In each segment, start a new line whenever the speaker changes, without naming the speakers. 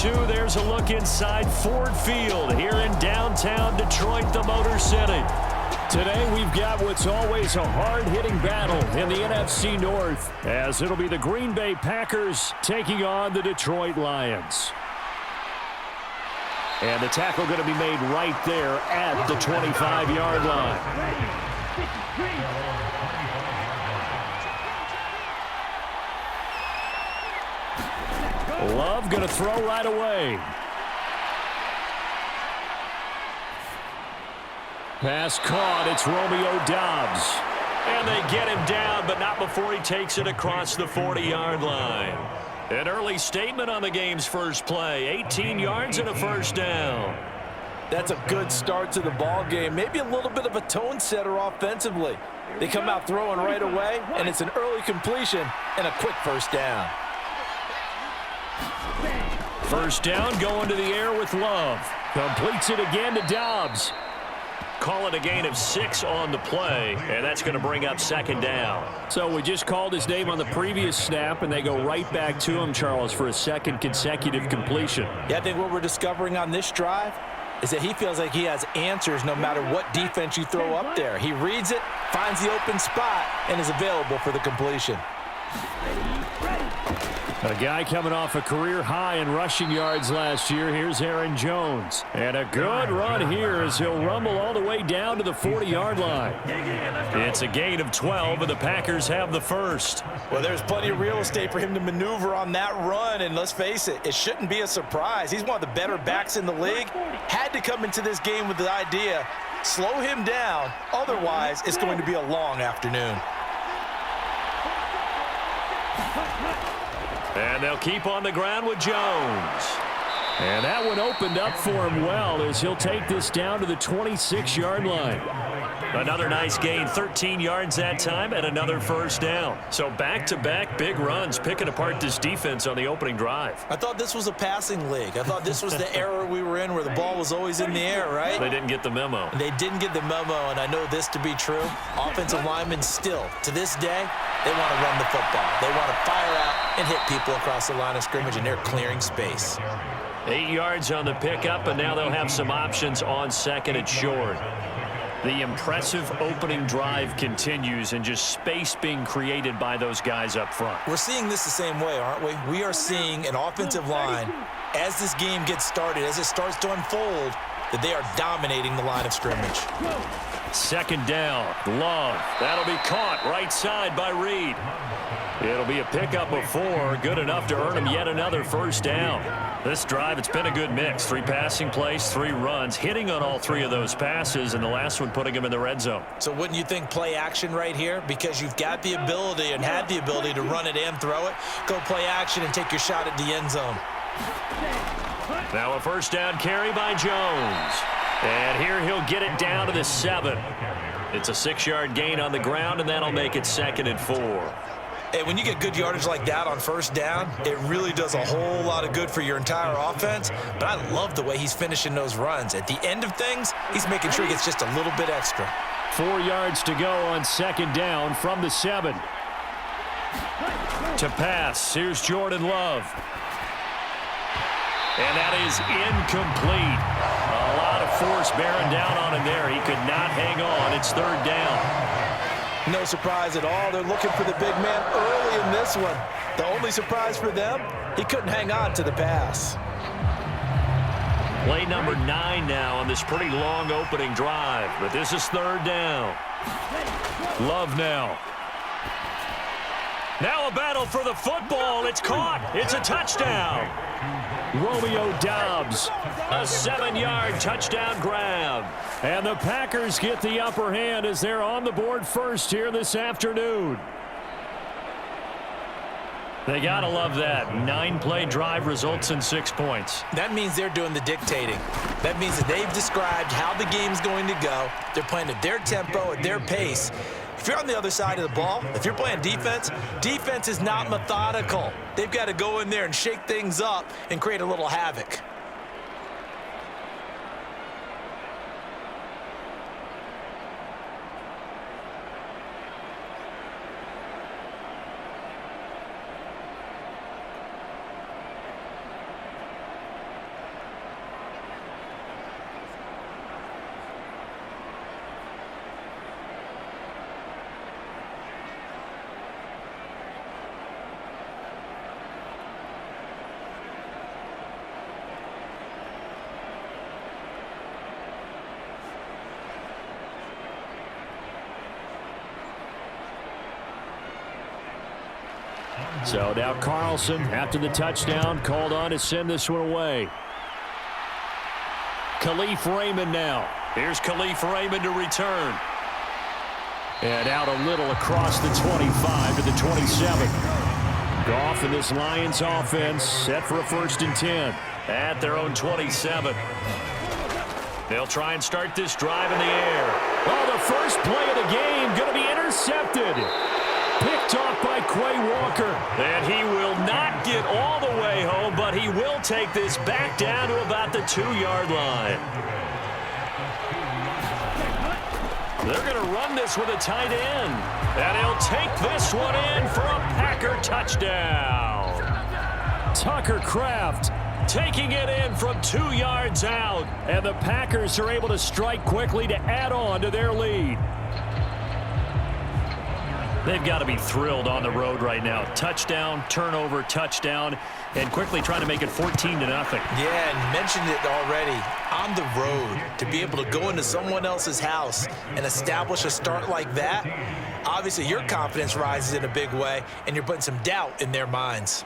2, there's a look inside Ford Field here in downtown Detroit, the Motor City. Today we've got what's always a hard-hitting battle in the NFC North, as it'll be the Green Bay Packers taking on the Detroit Lions. And the tackle going to be made right there at the 25-yard line. Love going to throw right away. Pass caught. It's Romeo Doubs. And they get him down, but not before he takes it across the 40-yard line. An early statement on the game's first play. 18 yards and a first down.
That's a good start to the ball game. Maybe a little bit of a tone setter offensively. They come out throwing right away, and it's an early completion and a quick first down.
First down going to the air with Love. Completes it again to Doubs. Call it a gain of 6 on the play, and that's going to bring up second down.
So we just called his name on the previous snap, and they go right back to him, Charles, for a second consecutive completion.
Yeah, I think what we're discovering on this drive is that he feels like he has answers no matter what defense you throw up there. He reads it, finds the open spot, and is available for the completion.
A guy coming off a career high in rushing yards last year. Here's Aaron Jones. And a good run here as he'll rumble all the way down to the 40-yard line. It's a gain of 12, and the Packers have the first.
Well, there's plenty of real estate for him to maneuver on that run, and let's face it, it shouldn't be a surprise. He's one of the better backs in the league. Had to come into this game with the idea, slow him down, otherwise it's going to be a long afternoon.
And they'll keep on the ground with Jones. And that one opened up for him well as he'll take this down to the 26-yard line. Another nice gain, 13 yards that time, and another first down. So back-to-back big runs, picking apart this defense on the opening drive.
I thought this was a passing league. I thought this was the era we were in where the ball was always in the air, right?
They didn't get the memo.
They didn't get the memo, and I know this to be true. Offensive linemen still, to this day, they want to run the football. They want to fire out and hit people across the line of scrimmage, and they're clearing space.
8 yards on the pickup, and now they'll have some options on second and short. The impressive opening drive continues, and just space being created by those guys up front.
We're seeing this the same way, aren't we? We are seeing an offensive line, as this game gets started, as it starts to unfold, that they are dominating the line of scrimmage.
Second down, Love. That'll be caught right side by Reed. It'll be a pickup of 4, good enough to earn him yet another first down. This drive, it's been a good mix. 3 passing plays, 3 runs, hitting on all 3 of those passes, and the last one putting him in the red zone. So
wouldn't you think play action right here? Because you've got the ability and had the ability to run it and throw it. Go play action and take your shot at the end zone.
Now a first down carry by Jones. And here he'll get it down to the 7. It's a 6-yard gain on the ground, and that'll make it second and 4.
And when you get good yardage like that on first down, it really does a whole lot of good for your entire offense. But I love the way he's finishing those runs. At the end of things, he's making sure he gets just a little bit extra.
4 yards to go on second down from the 7. To pass, here's Jordan Love. And that is incomplete. A lot of force bearing down on him there. He could not hang on. It's third down.
No surprise at all. They're looking for the big man early in this one. The only surprise for them, he couldn't hang on to the pass.
Play number 9 now on this pretty long opening drive. But this is third down. Love now. Now a battle for the football. It's caught. It's a touchdown. Romeo Doubs, a 7-yard touchdown grab. And the Packers get the upper hand as they're on the board first here this afternoon. They got to love that. 9-play drive results in 6 points.
That means they're doing the dictating. That means that they've described how the game's going to go. They're playing at their tempo, at their pace. If you're on the other side of the ball, if you're playing defense, defense is not methodical. They've got to go in there and shake things up and create a little havoc.
So now Carlson, after the touchdown, called on to send this one away. Khalif Raymond now. Here's Khalif Raymond to return. And out a little across the 25 to the 27. Goff and this Lions offense set for a 1st and 10. At their own 27. They'll try and start this drive in the air. Oh, the first play of the game going to be intercepted. Picked off by Quay Walker. And he will not get all the way home, but he will take this back down to about the 2-yard line. They're going to run this with a tight end. And he'll take this one in for a Packer touchdown. Tucker Kraft taking it in from 2 yards out. And the Packers are able to strike quickly to add on to their lead. They've got to be thrilled on the road right now. Touchdown, turnover, touchdown, and quickly trying to make it 14-0.
Yeah, and mentioned it already. On the road, to be able to go into someone else's house and establish a start like that, obviously your confidence rises in a big way, and you're putting some doubt in their minds.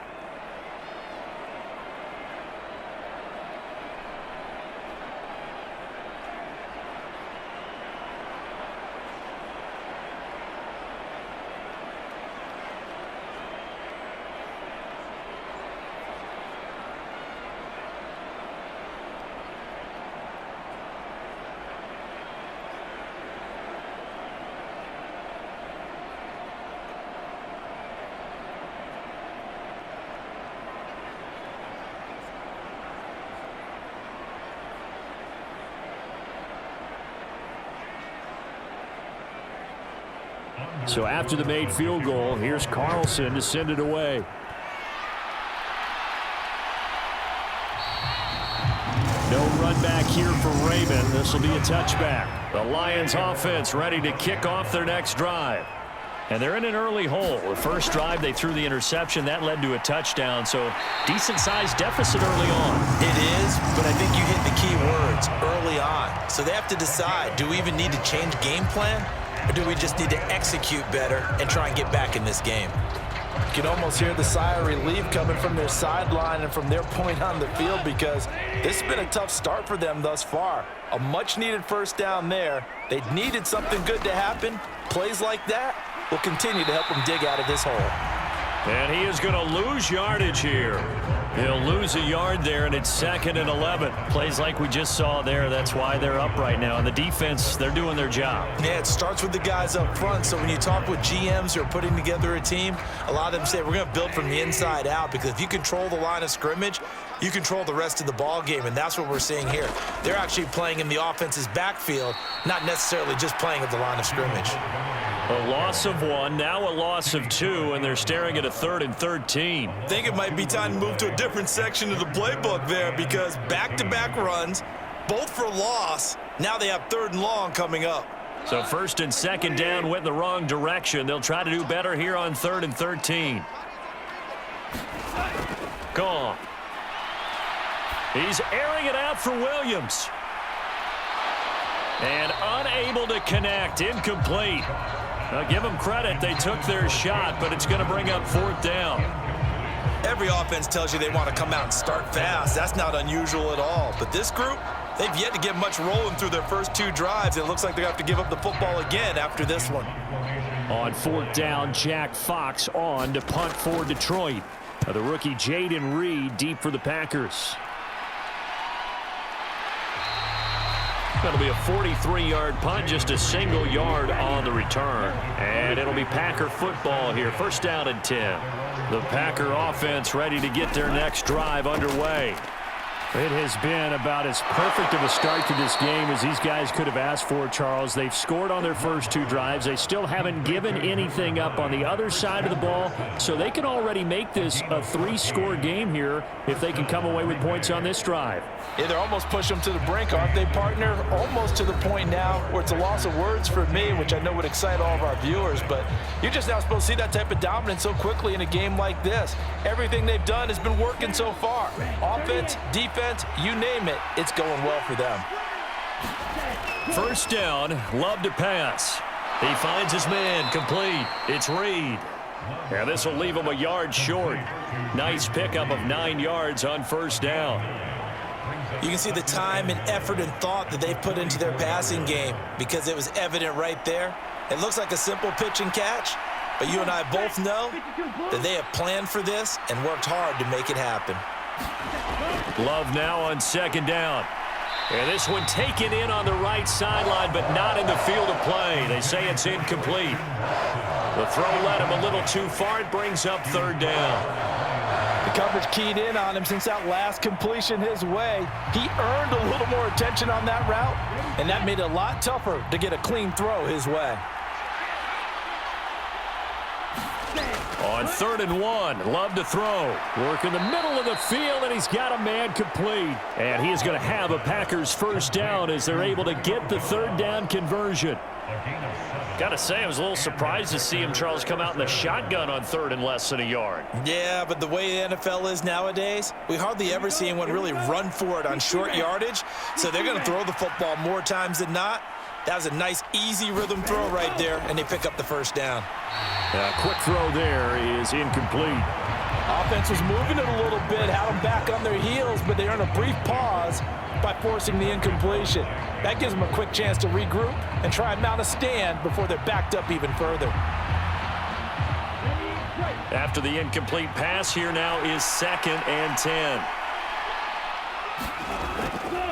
So after the made field goal, here's Carlson to send it away. No run back here for Raymond. This will be a touchback. The Lions offense ready to kick off their next drive. And they're in an early hole. The first drive, they threw the interception. That led to a touchdown. So decent-sized deficit early on.
It is, but I think you hit the key words, early on. So they have to decide, do we even need to change game plan? Or do we just need to execute better and try and get back in this game?
You can almost hear the sigh of relief coming from their sideline and from their point on the field, because this has been a tough start for them thus far. A much-needed first down there. They needed something good to happen. Plays like that will continue to help them dig out of this hole.
And he is going to lose yardage here. He'll lose a yard there, and it's 2nd and 11. Plays like we just saw there. That's why they're up right now. And the defense, they're doing their job.
Yeah, it starts with the guys up front. So when you talk with GMs who are putting together a team, a lot of them say we're going to build from the inside out, because if you control the line of scrimmage, you control the rest of the ball game, and that's what we're seeing here. They're actually playing in the offense's backfield, not necessarily just playing at the line of scrimmage.
A loss of 1, now a loss of 2, and they're staring at a 3rd and 13.
I think it might be time to move to a different section of the playbook there, because back-to-back runs, both for loss. Now they have 3rd and long coming up.
So 1st and 2nd down went the wrong direction. They'll try to do better here on 3rd and 13. Gone. He's airing it out for Williams. And unable to connect, incomplete. Now give them credit, they took their shot, but it's going to bring up 4th down.
Every offense tells you they want to come out and start fast. That's not unusual at all. But this group, they've yet to get much rolling through their first 2 drives. It looks like they have to give up the football again after this one.
On 4th down, Jack Fox on to punt for Detroit. Now the rookie Jaden Reed deep for the Packers. That'll be a 43-yard punt, just a single yard on the return. And it'll be Packer football here, 1st down and 10. The Packer offense ready to get their next drive underway. It has been about as perfect of a start to this game as these guys could have asked for, Charles. They've scored on their first 2 drives. They still haven't given anything up on the other side of the ball, so they can already make this a 3-score game here if they can come away with points on this drive.
Yeah, they're almost pushing them to the brink, aren't they, partner? Almost to the point now where it's a loss of words for me, which I know would excite all of our viewers, but you're just not supposed to see that type of dominance so quickly in a game like this. Everything they've done has been working so far. Offense, defense, you name it, it's going well for them.
1st down, Love to pass. He finds his man, complete. It's Reed. And this will leave them a yard short. Nice pickup of 9 yards on first down.
You can see the time and effort and thought that they put into their passing game because it was evident right there. It looks like a simple pitch and catch, but you and I both know that they have planned for this and worked hard to make it happen.
Love now on second down. And this one taken in on the right sideline, but not in the field of play. They say it's incomplete. The throw led him a little too far. It brings up third down.
The coverage keyed in on him since that last completion his way. He earned a little more attention on that route, and that made it a lot tougher to get a clean throw his way.
On 3rd and 1, Love to throw. Work in the middle of the field, and he's got a man complete. And he is going to have a Packers first down as they're able to get the third down conversion.
Got to say, I was a little surprised to see him, Charles, come out in the shotgun on 3rd and less than a yard.
Yeah, but the way the NFL is nowadays, we hardly ever see anyone really run for it on short yardage, so they're going to throw the football more times than not. That was a nice, easy rhythm throw right there, and they pick up the first down.
Quick throw there is incomplete.
Offense was moving it a little bit, had them back on their heels, but they earned a brief pause by forcing the incompletion. That gives them a quick chance to regroup and try and mount a stand before they're backed up even further.
After the incomplete pass, here now is 2nd and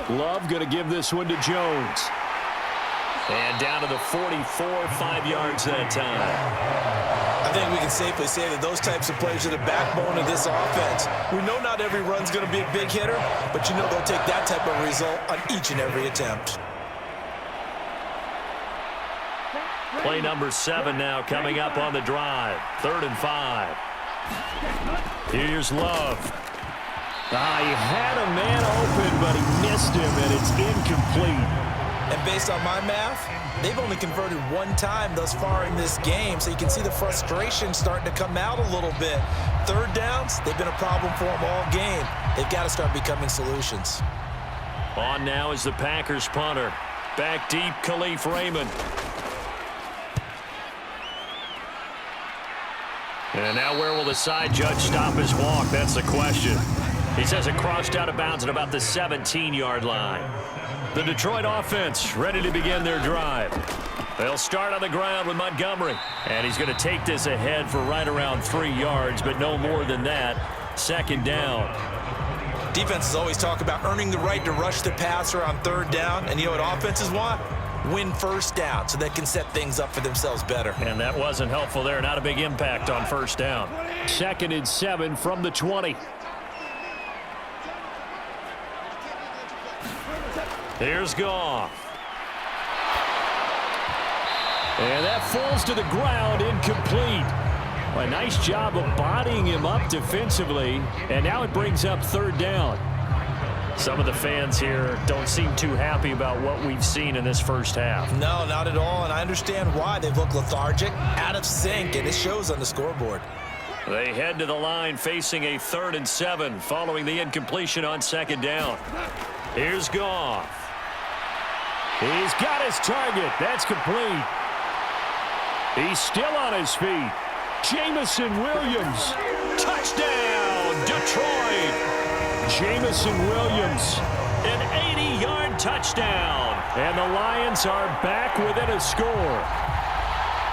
10.
Love going to give this one to Jones.
And down to the 44, 5 yards that time.
I think we can safely say that those types of plays are the backbone of this offense. We know not every run's going to be a big hitter, but you know they'll take that type of result on each and every attempt.
Play number 7 now coming up on the drive. 3rd and 5.
Here's Love. He had a man open, but he missed him, and it's incomplete.
And based on my math, they've only converted 1 time thus far in this game, so you can see the frustration starting to come out a little bit. 3rd downs, they've been a problem for them all game. They've got to start becoming solutions.
On now is the Packers punter. Back deep, Khalif Raymond. And now where will the side judge stop his walk? That's the question. He says it crossed out of bounds at about the 17-yard line. The Detroit offense ready to begin their drive. They'll start on the ground with Montgomery. And he's going to take this ahead for right around 3 yards, but no more than that. 2nd down.
Defenses always talk about earning the right to rush the passer on 3rd down. And you know what offenses want? Win first down so they can set things up for themselves better.
And that wasn't helpful there. Not a big impact on first down.
2nd and 7 from the 20.
Here's Goff.
And that falls to the ground, incomplete. A nice job of bodying him up defensively, and now it brings up 3rd down.
Some of the fans here don't seem too happy about what we've seen in this first half.
No, not at all, and I understand why. They've looked lethargic, out of sync, and it shows on the scoreboard.
They head to the line facing a 3rd and 7 following the incompletion on 2nd down. Here's Goff.
He's got his target. That's complete. He's still on his feet. Jamison Williams. Touchdown, Detroit. Jamison Williams.
An 80-yard touchdown.
And the Lions are back within a score.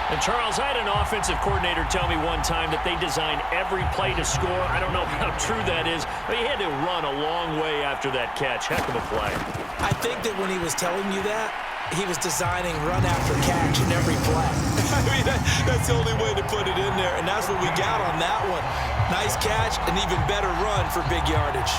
And, Charles, I had an offensive coordinator tell me one time that they design every play to score. I don't know how true that is, but he had to run a long way after that catch. Heck of a play.
I think that when he was telling you that, he was designing run after catch in every play. I mean, that's the only way to put it in there, and that's what we got on that one. Nice catch, an even better run for big yardage.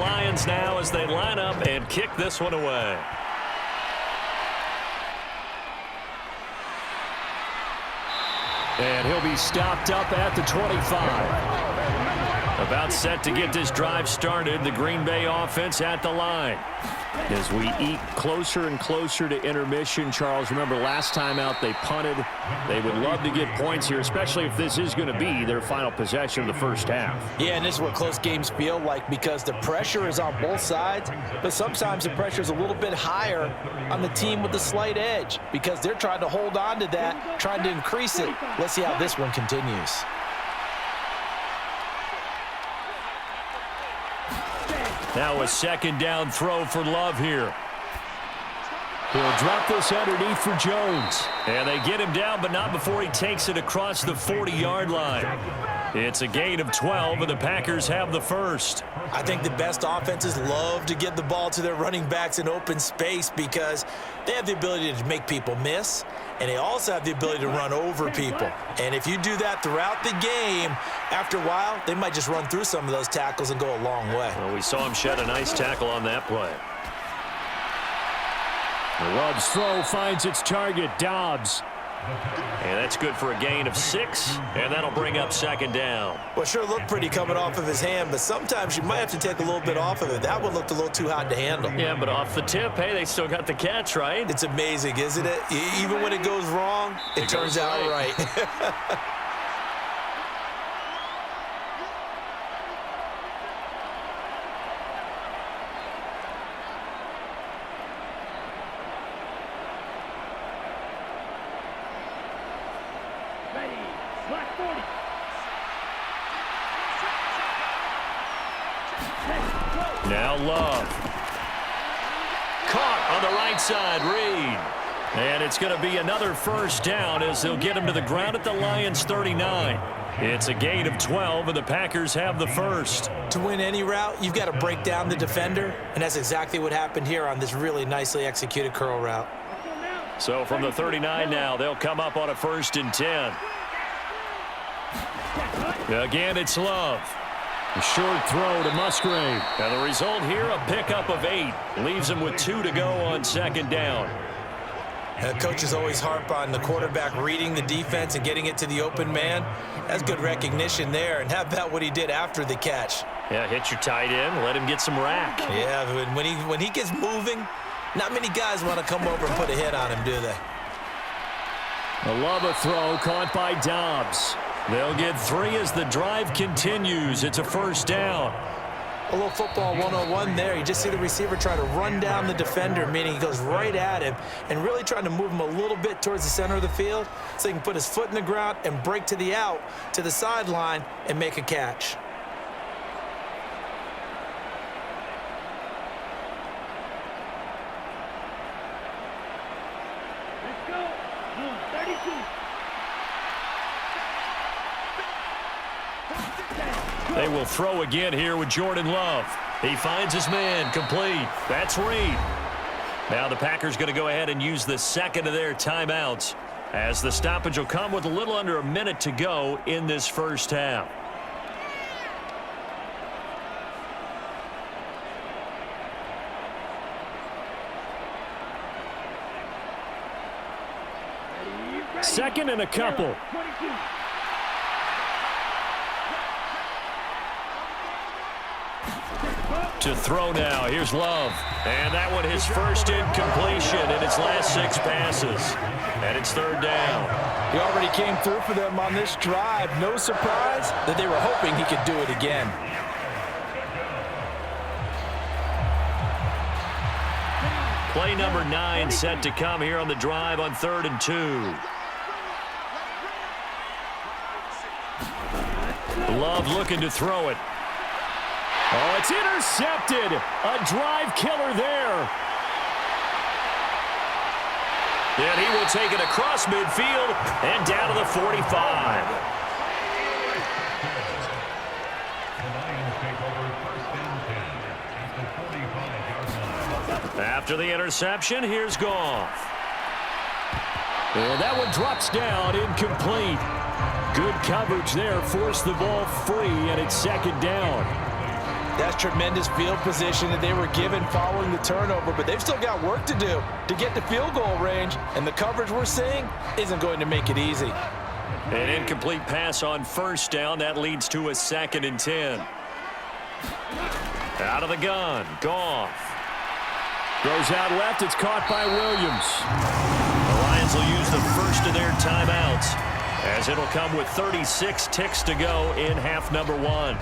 Lions now as they line up and kick this one away.
And he'll be stopped up at the 25.
About set to get this drive started, the Green Bay offense at the line.
As we eat closer and closer to intermission, Charles, remember last time out they punted. They would love to get points here, especially if this is going to be their final possession of the first half.
Yeah, and this is what close games feel like because the pressure is on both sides, but sometimes the pressure is a little bit higher on the team with the slight edge because they're trying to hold on to that, trying to increase it. Let's see how this one continues.
Now a second down throw for Love here.
He'll drop this underneath for Jones.
And they get him down, but not before he takes it across the 40-yard line. It's a gain of 12, and the Packers have the first.
I think the best offenses love to get the ball to their running backs in open space because they have the ability to make people miss, and they also have the ability to run over people. And if you do that throughout the game, after a while, they might just run through some of those tackles and go a long way.
Well, we saw him shed a nice tackle on that play.
Love's throw finds its target, Dobbs.
And that's good for a gain of 6, and that'll bring up second down.
Well, sure looked pretty coming off of his hand, but sometimes you might have to take a little bit off of it. That one looked a little too hard to handle.
Yeah, but off the tip, hey, they still got the catch, right?
It's amazing, isn't it? Even when it goes wrong, it turns out right.
Now Love. Caught on the right side, Reed. And it's going to be another first down as they'll get him to the ground at the Lions 39. It's a gain of 12, and the Packers have the first.
To win any route, you've got to break down the defender, and that's exactly what happened here on this really nicely executed curl route.
So from the 39 now, they'll come up on a 1st and 10. Again, it's Love.
A short throw to Musgrave.
And the result here, a pickup of 8. Leaves them with 2 to go on second down.
Coaches always harp on the quarterback reading the defense and getting it to the open man. That's good recognition there. And how about what he did after the catch?
Yeah, hit your tight end, let him get some rack.
Yeah, when he gets moving, not many guys want to come over and put a hit on him, do they?
A Love a throw caught by Dobbs.
They'll get 3 as the drive continues. It's a first down.
A little football 101 there. You just see the receiver try to run down the defender, meaning he goes right at him and really trying to move him a little bit towards the center of the field so he can put his foot in the ground and break to the out, to the sideline, and make a catch.
Let's go. 32.
They will throw again here with Jordan Love. He finds his man, complete. That's Reed. Now the Packers going to go ahead and use the second of their timeouts as the stoppage will come with a little under a minute to go in this first half.
Second and a couple.
22.
To throw now. Here's Love. And that one his first incompletion in its last 6 passes. And it's third down.
He already came through for them on this drive. No surprise that they were hoping he could do it again.
Play number 9 set to come here on the drive on 3rd and 2. Love looking to throw it.
Oh, it's intercepted. A drive killer there.
And he will take it across midfield and down to the 45. After the interception, here's Goff.
And that one drops down, incomplete. Good coverage there, forced the ball free, and it's second down.
That's tremendous field position that they were given following the turnover, but they've still got work to do to get to field goal range, and the coverage we're seeing isn't going to make it easy.
An incomplete pass on first down. That leads to a 2nd and 10. Out of the gun, Goff.
Throws out left. It's caught by Williams.
The Lions will use the first of their timeouts, as it'll come with 36 ticks to go in half number 1.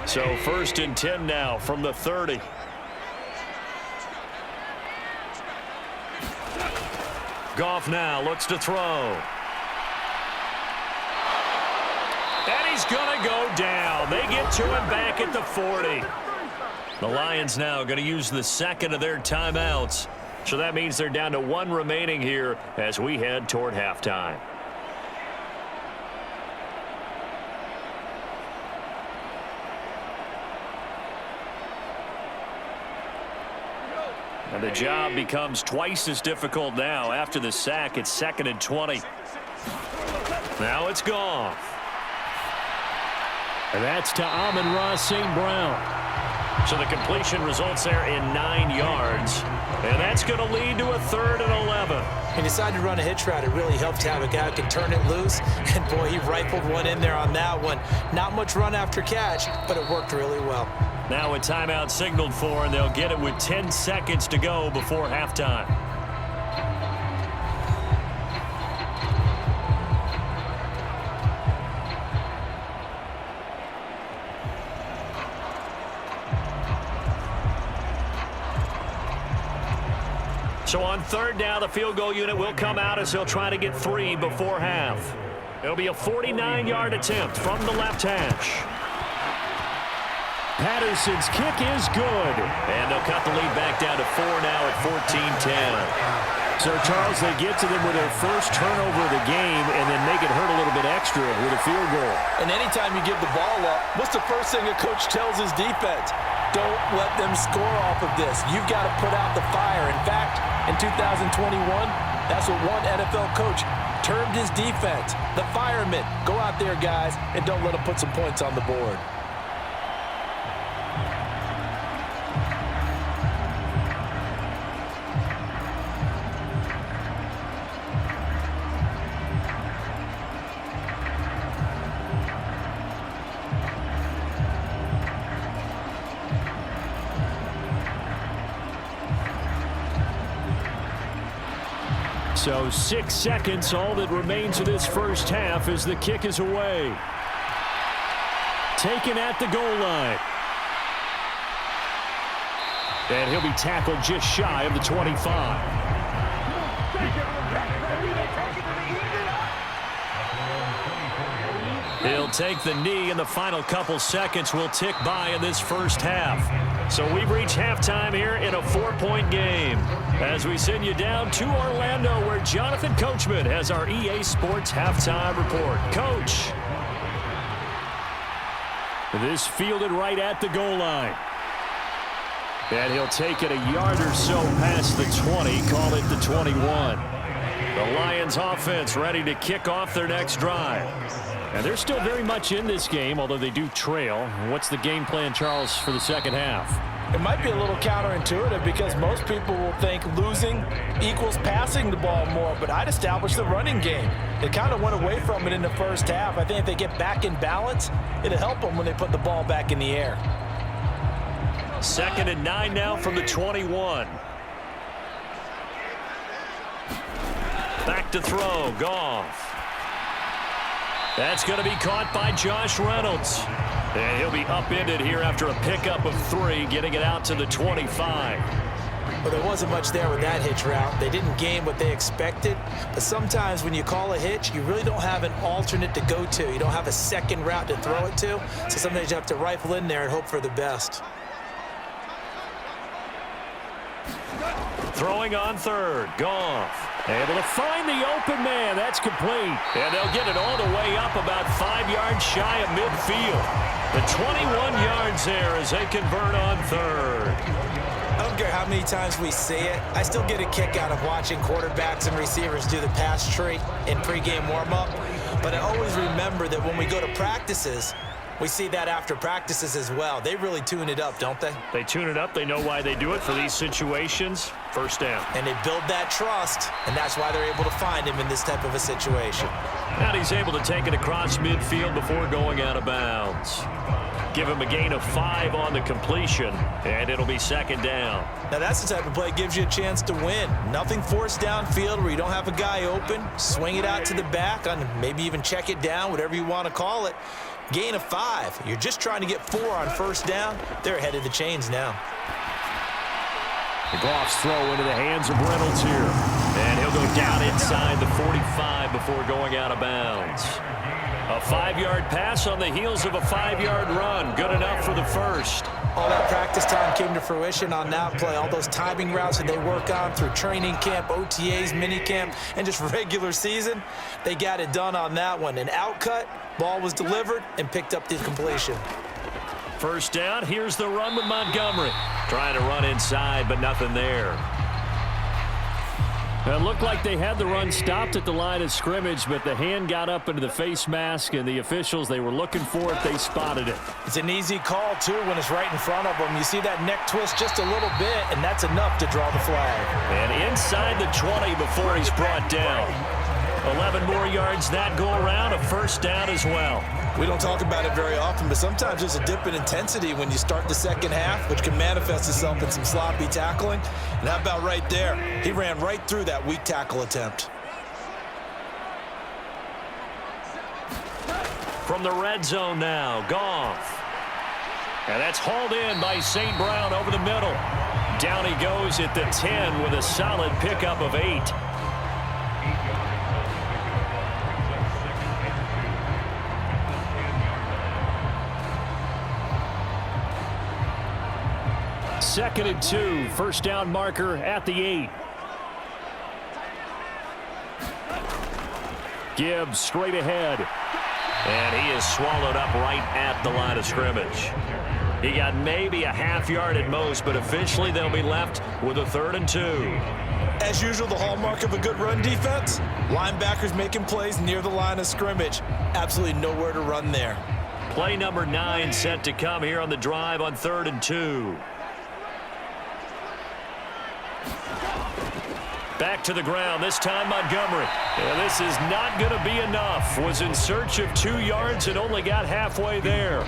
So 1st and 10 now from the 30. Goff now looks to throw. And he's going to go down. They get to him back at the 40. The Lions now going to use the 2nd of their timeouts. So that means they're down to 1 remaining here as we head toward halftime. And the job becomes twice as difficult now. After the sack, it's 2nd and 20. Now it's Goff.
And that's to Amon-Ra St. Brown.
So the completion results there in 9 yards. And that's going to lead to a 3rd and 11.
He decided to run a hitch route. It really helped to have a guy who can turn it loose. And, boy, he rifled one in there on that one. Not much run after catch, but it worked really well.
Now a timeout signaled for, and they'll get it with 10 seconds to go before halftime. So on 3rd down, the field goal unit will come out as they'll try to get 3 before half. It'll be a 49-yard attempt from the left hash.
Patterson's kick is good.
And they'll cut the lead back down to 4 now at 14-10.
So, Charles, they get to them with their first turnover of the game and then make it hurt a little bit extra with a field goal.
And anytime you give the ball up, what's the first thing a coach tells his defense? Don't let them score off of this. You've got to put out the fire. In fact, in 2021, that's what one NFL coach termed his defense. The firemen. Go out there, guys, and don't let them put some points on the board.
So 6 seconds, all that remains of this first half as the kick is away. Taken at the goal line. And he'll be tackled just shy of the 25.
He'll take the knee, and the final couple seconds will tick by in this first half. So we've reached halftime here in a 4-point game. As we send you down to Orlando, where Jonathan Coachman has our EA Sports halftime report. Coach.
This fielded right at the goal line. And he'll take it a yard or so past the 20, call it the 21.
The Lions offense ready to kick off their next drive.
And they're still very much in this game, although they do trail. What's the game plan, Charles, for the second half?
It might be a little counterintuitive because most people will think losing equals passing the ball more, but I'd establish the running game. They kind of went away from it in the first half. I think if they get back in balance, it'll help them when they put the ball back in the air.
2nd and 9 now from the 21. Back to throw, Goff. That's going to be caught by Josh Reynolds. And he'll be upended here after a pickup of 3, getting it out to the 25.
Well, there wasn't much there with that hitch route. They didn't gain what they expected. But sometimes when you call a hitch, you really don't have an alternate to go to. You don't have a second route to throw it to. So sometimes you have to rifle in there and hope for the best.
Throwing on 3rd, Goff. Able to find the open man. That's complete. And they'll get it all the way up about 5 yards shy of midfield. The 21 yards there as they convert on 3rd.
I don't care how many times we see it. I still get a kick out of watching quarterbacks and receivers do the pass tree in pregame warm-up. But I always remember that when we go to practices, we see that after practices as well. They really tune it up, don't they?
They tune it up. They know why they do it for these situations. First down.
And they build that trust, and that's why they're able to find him in this type of a situation.
And he's able to take it across midfield before going out of bounds. Give him a gain of 5 on the completion, and it'll be second down.
Now, that's the type of play that gives you a chance to win. Nothing forced downfield where you don't have a guy open. Swing it out to the back, on maybe even check it down, whatever you want to call it. Gain of 5. You're just trying to get 4 on first down. They're ahead of the chains now.
The Goff's throw into the hands of Reynolds here. And he'll go down inside the 45 before going out of bounds. A 5-yard pass on the heels of a 5-yard run. Good enough for the first.
All that practice time came to fruition on that play. All those timing routes that they work on through training camp, OTAs, minicamp, and just regular season, they got it done on that one. An outcut, ball was delivered, and picked up the completion.
First down, here's the run with Montgomery. Trying to run inside, but nothing there. It looked like they had the run stopped at the line of scrimmage, but the hand got up into the face mask, and the officials, they were looking for it. They spotted it.
It's an easy call, too, when it's right in front of them. You see that neck twist just a little bit, and that's enough to draw the flag.
And inside the 20 before he's brought down. 11 more yards that go around, a first down as well.
We don't talk about it very often, but sometimes there's a dip in intensity when you start the second half, which can manifest itself in some sloppy tackling. And how about right there? He ran right through that weak tackle attempt.
From the red zone now, Goff. And that's hauled in by St. Brown over the middle. Down he goes at the 10 with a solid pickup of 8. Second and 2, first down marker at the 8. Gibbs straight ahead. And he is swallowed up right at the line of scrimmage. He got maybe a half yard at most, but officially they'll be left with a 3rd and 2.
As usual, the hallmark of a good run defense, linebackers making plays near the line of scrimmage. Absolutely nowhere to run there.
Play number 9 set to come here on the drive on 3rd and 2. Back to the ground, this time Montgomery. And this is not going to be enough. Was in search of 2 yards and only got halfway there.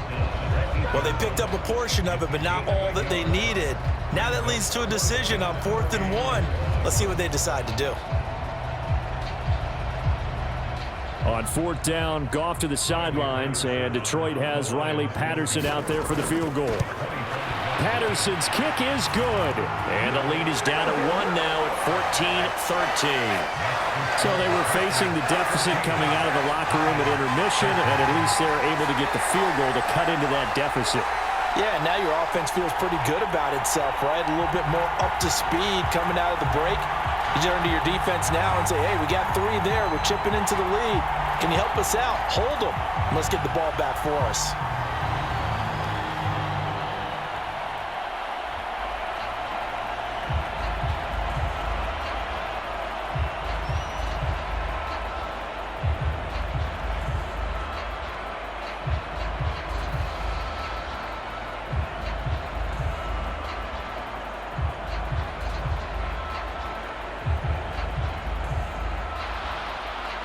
Well, they picked up a portion of it, but not all that they needed. Now that leads to a decision on 4th and 1. Let's see what they decide to do.
On 4th down, Goff to the sidelines, and Detroit has Riley Patterson out there for the field goal. Patterson's kick is good. And the lead is down to 1 now at 14-13. So they were facing the deficit coming out of the locker room at intermission, and at least they're able to get the field goal to cut into that deficit.
Yeah, now your offense feels pretty good about itself, right? A little bit more up to speed coming out of the break. You turn to your defense now and say, hey, we got 3 there. We're chipping into the lead. Can you help us out? Hold them. Let's get the ball back for us.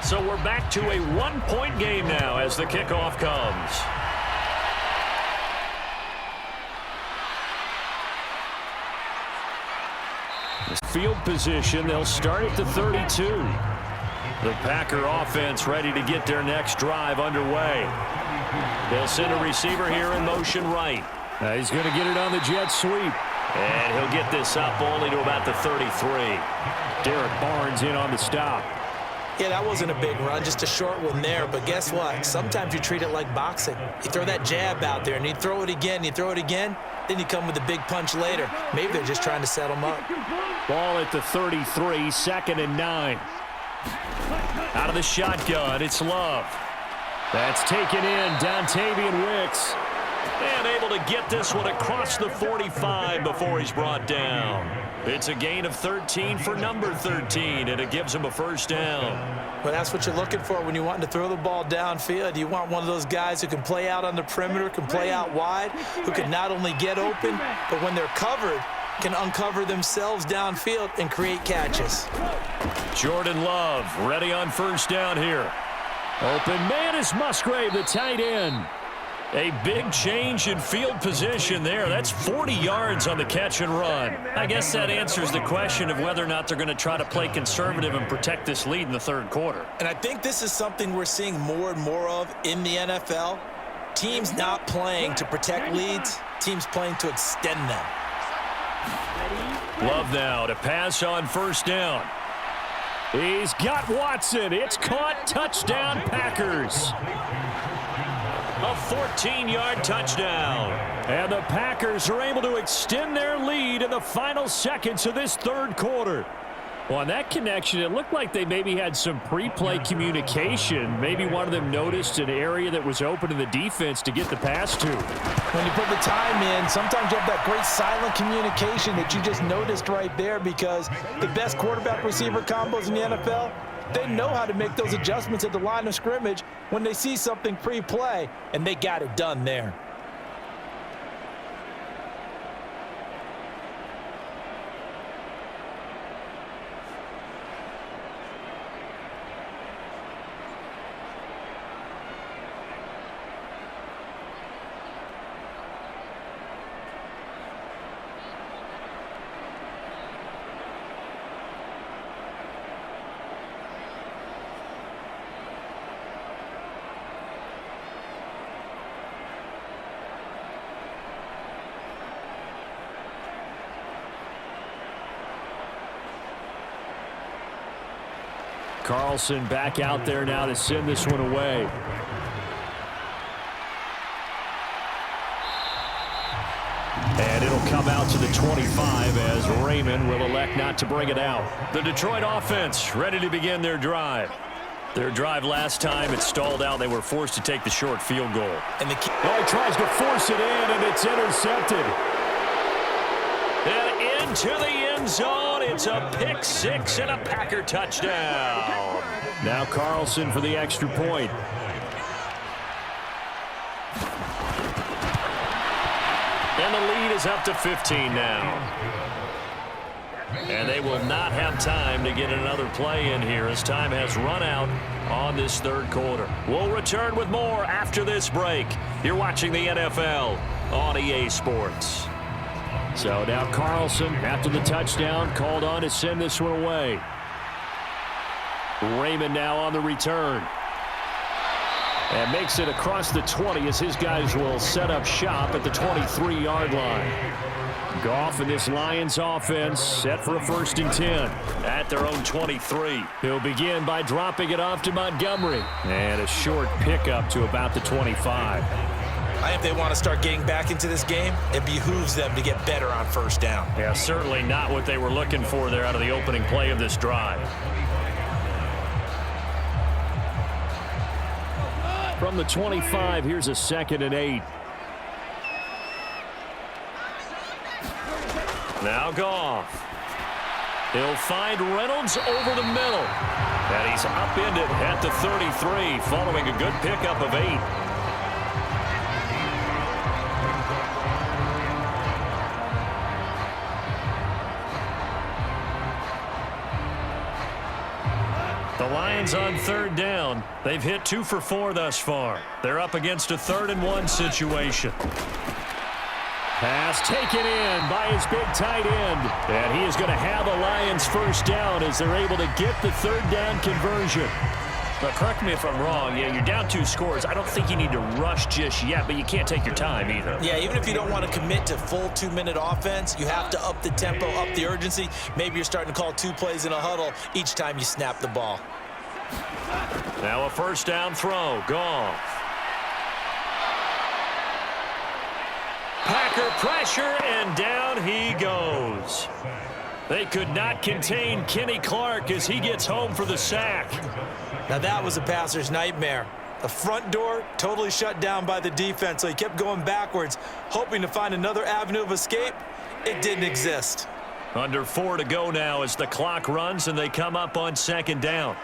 So we're back to a 1-point game now as the kickoff comes. Field position, they'll start at the 32. The Packer offense ready to get their next drive underway. They'll send a receiver here in motion right. He's going to get it on the jet sweep. And he'll get this up only to about the 33. Derek Barnes in on the stop.
Yeah, that wasn't a big run, just a short one there. But guess what? Sometimes you treat it like boxing. You throw that jab out there, and you throw it again, you throw it again, then you come with a big punch later. Maybe they're just trying to set them up.
Ball at the 33, 2nd and 9. Out of the shotgun, it's Love. That's taken in, Dontavian Wicks.
And able to get this one across the 45 before he's brought down. It's a gain of 13 for number 13, and it gives him a first down.
Well, that's what you're looking for when you want to throw the ball downfield. You want one of those guys who can play out on the perimeter, can play out wide, who can not only get open, but when they're covered, can uncover themselves downfield and create catches.
Jordan Love ready on first down here.
Open man is Musgrave, the tight end.
A big change in field position there. That's 40 yards on the catch and run. I guess that answers the question of whether or not they're going to try to play conservative and protect this lead in the third quarter.
And I think this is something we're seeing more and more of in the NFL. Teams not playing to protect leads, teams playing to extend them.
Love now to pass on first down.
He's got Watson. It's caught. Touchdown, Packers.
A 14-yard touchdown.
And the Packers are able to extend their lead in the final seconds of this third quarter. Well, on that connection, it looked like they maybe had some pre-play communication. Maybe one of them noticed an area that was open in the defense to get the pass to.
When you put the time in, sometimes you have that great silent communication that you just noticed right there, because the best quarterback-receiver combos in the NFL, they know how to make those adjustments at the line of scrimmage when they see something pre-play, and they got it done there.
Carlson back out there now to send this one away. And it'll come out to the 25 as Raymond will elect not to bring it out.
The Detroit offense ready to begin their drive. Their drive last time, it stalled out. They were forced to take the short field goal.
And the key
he tries to force it in, and it's intercepted.
And into the end zone. It's a pick six and a Packer touchdown.
Now Carlson for the extra point.
And the lead is up to 15 now. And they will not have time to get another play in here as time has run out on this third quarter. We'll return with more after this break. You're watching the NFL on EA Sports.
So now Carlson, after the touchdown, called on to send this one away. Raymond now on the return. And makes it across the 20 as his guys will set up shop at the 23-yard line. Goff and this Lions offense set for a 1st and 10.
At their own 23.
He'll begin by dropping it off to Montgomery. And a short pickup to about the 25.
I think if they want to start getting back into this game, it behooves them to get better on first down.
Yeah, certainly not what they were looking for there out of the opening play of this drive.
From the 25, here's a 2nd and 8.
Now Goff. He'll find Reynolds over the middle. And he's upended at the 33 following a good pickup of 8. The Lions on 3rd down. They've hit 2 for 4 thus far. They're up against a 3rd and 1 situation.
Pass taken in by his big tight end. And he is going to have a Lions first down as they're able to get the 3rd down conversion.
But correct me if I'm wrong. Yeah, you're down 2 scores. I don't think you need to rush just yet, but you can't take your time either.
Yeah, even if you don't want to commit to full 2-minute offense, you have to up the tempo, up the urgency. Maybe you're starting to call 2 plays in a huddle each time you snap the ball.
Now a first down throw. Goff. Packer pressure, and down he goes. They could not contain Kenny Clark as he gets home for the sack.
Now that was a passer's nightmare. The front door totally shut down by the defense, so he kept going backwards, hoping to find another avenue of escape. It didn't exist.
Under 4 to go now as the clock runs and they come up on second down.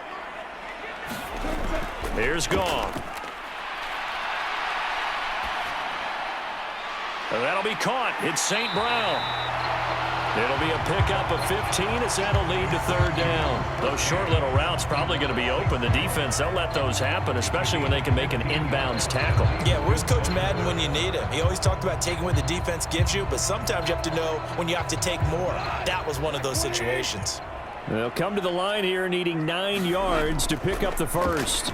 Here's Dawg. That'll be caught. It's St. Brown. It'll be a pickup of 15 as that'll lead to third down. Those short little routes probably going to be open. The defense, they'll let those happen, especially when they can make an inbounds tackle.
Yeah, where's Coach Madden when you need him? He always talked about taking what the defense gives you, but sometimes you have to know when you have to take more. That was one of those situations.
They'll come to the line here needing 9 yards to pick up the first.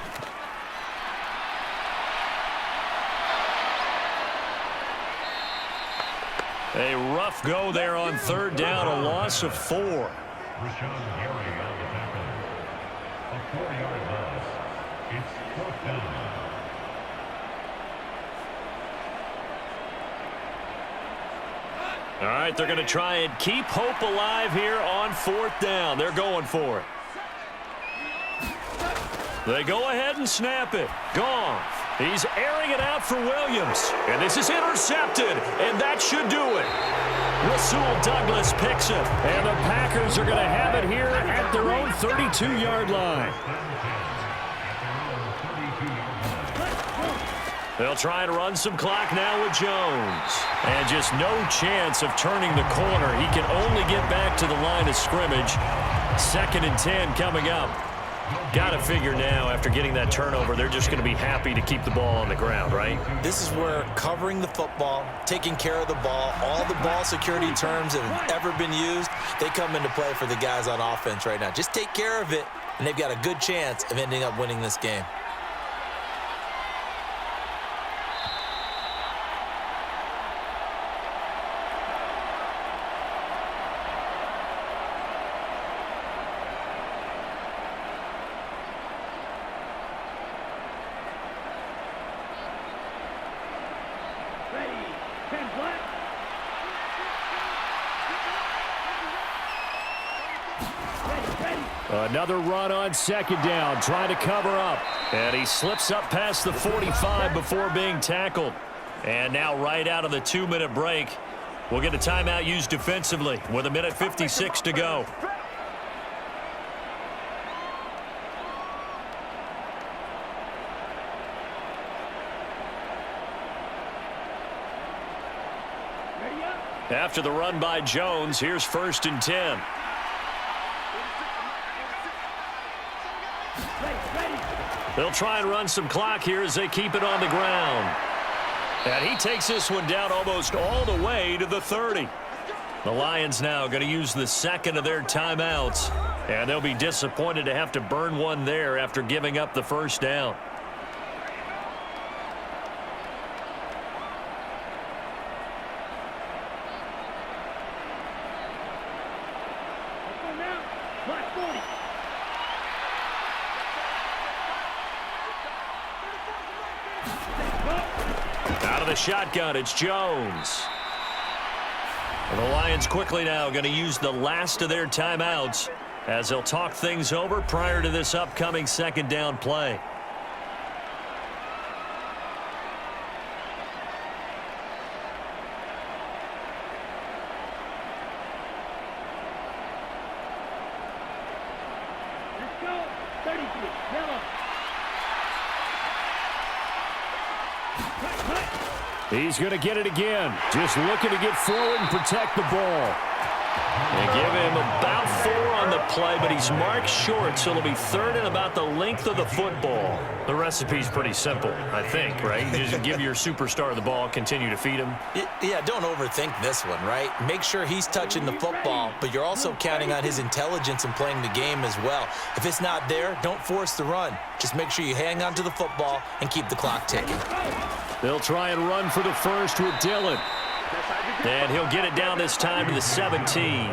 A rough go there on third down, a loss of 4. All right, they're going to try and keep hope alive here on fourth down. They're going for it. They go ahead and snap it. Gone. He's airing it out for Williams. And this is intercepted, and that should do it. Rasul Douglas picks it.
And the Packers are going to have it here at their own 32-yard line.
They'll try and run some clock now with Jones. And just no chance of turning the corner. He can only get back to the line of scrimmage. 2nd and 10 coming up. Got to figure now, after getting that turnover, they're just going to be happy to keep the ball on the ground, right?
This is where covering the football, taking care of the ball, all the ball security terms that have ever been used, they come into play for the guys on offense right now. Just take care of it, and they've got a good chance of ending up winning this game.
Another run on second down, trying to cover up.
And he slips up past the 45 before being tackled. And now right out of the 2-minute break, we'll get a timeout used defensively with 1:56 to go. After the run by Jones, here's 1st and 10. They'll try and run some clock here as they keep it on the ground. And he takes this one down almost all the way to the 30. The Lions now going to use the 2nd of their timeouts. And they'll be disappointed to have to burn one there after giving up the first down. Out of the shotgun, it's Jones. And the Lions quickly now going to use the last of their timeouts as they'll talk things over prior to this upcoming 2nd down play.
Let's go. 33. Yellow.
He's going to get it again. Just looking to get forward and protect the ball.
They give him about 4 on the play, but he's marked short, so it'll be 3rd and about the length of the football. The recipe's pretty simple, I think, right? Just give your superstar the ball, continue to feed him.
Yeah, don't overthink this one, right? Make sure he's touching the football, but you're also counting on his intelligence in playing the game as well. If it's not there, don't force the run. Just make sure you hang on to the football and keep the clock ticking.
They'll try and run for the first with Dillon.
And he'll get it down this time to the 17.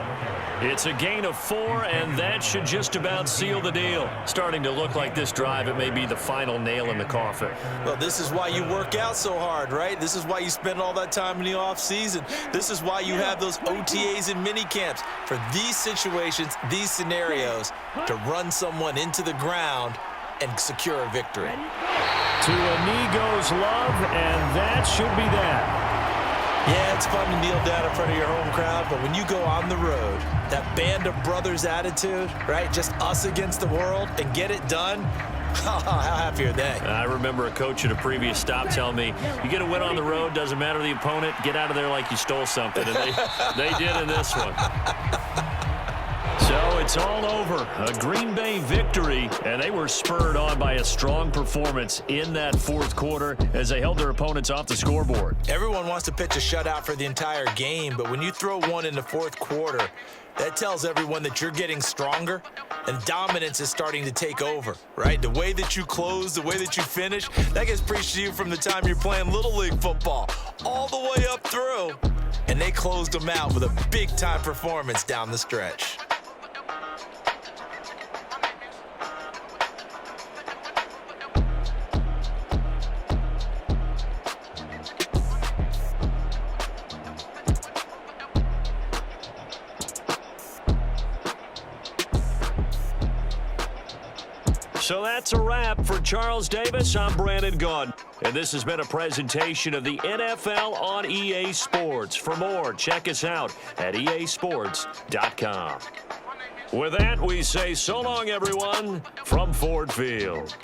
It's a gain of 4, and that should just about seal the deal. Starting to look like this drive, it may be the final nail in the coffin.
Well, this is why you work out so hard, right? This is why you spend all that time in the offseason. This is why you have those OTAs and mini camps. For these situations, these scenarios, to run someone into the ground and secure a victory.
To a knee goes Love, and that should be that.
Yeah, it's fun to kneel down in front of your home crowd, but when you go on the road, that band of brothers attitude, right, just us against the world, and get it done, how happy are they?
I remember a coach at a previous stop telling me, you get a win on the road, doesn't matter the opponent, get out of there like you stole something. And they did in this one. So it's all over. A Green Bay victory, and they were spurred on by a strong performance in that fourth quarter as they held their opponents off the scoreboard.
Everyone wants to pitch a shutout for the entire game, but when you throw one in the fourth quarter, that tells everyone that you're getting stronger and dominance is starting to take over, right? The way that you close, the way that you finish, that gets preached to you from the time you're playing Little League football all the way up through. And they closed them out with a big-time performance down the stretch.
So that's a wrap for Charles Davis. I'm Brandon Gunn. And this has been a presentation of the NFL on EA Sports. For more, check us out at easports.com. With that, we say so long, everyone, from Ford Field.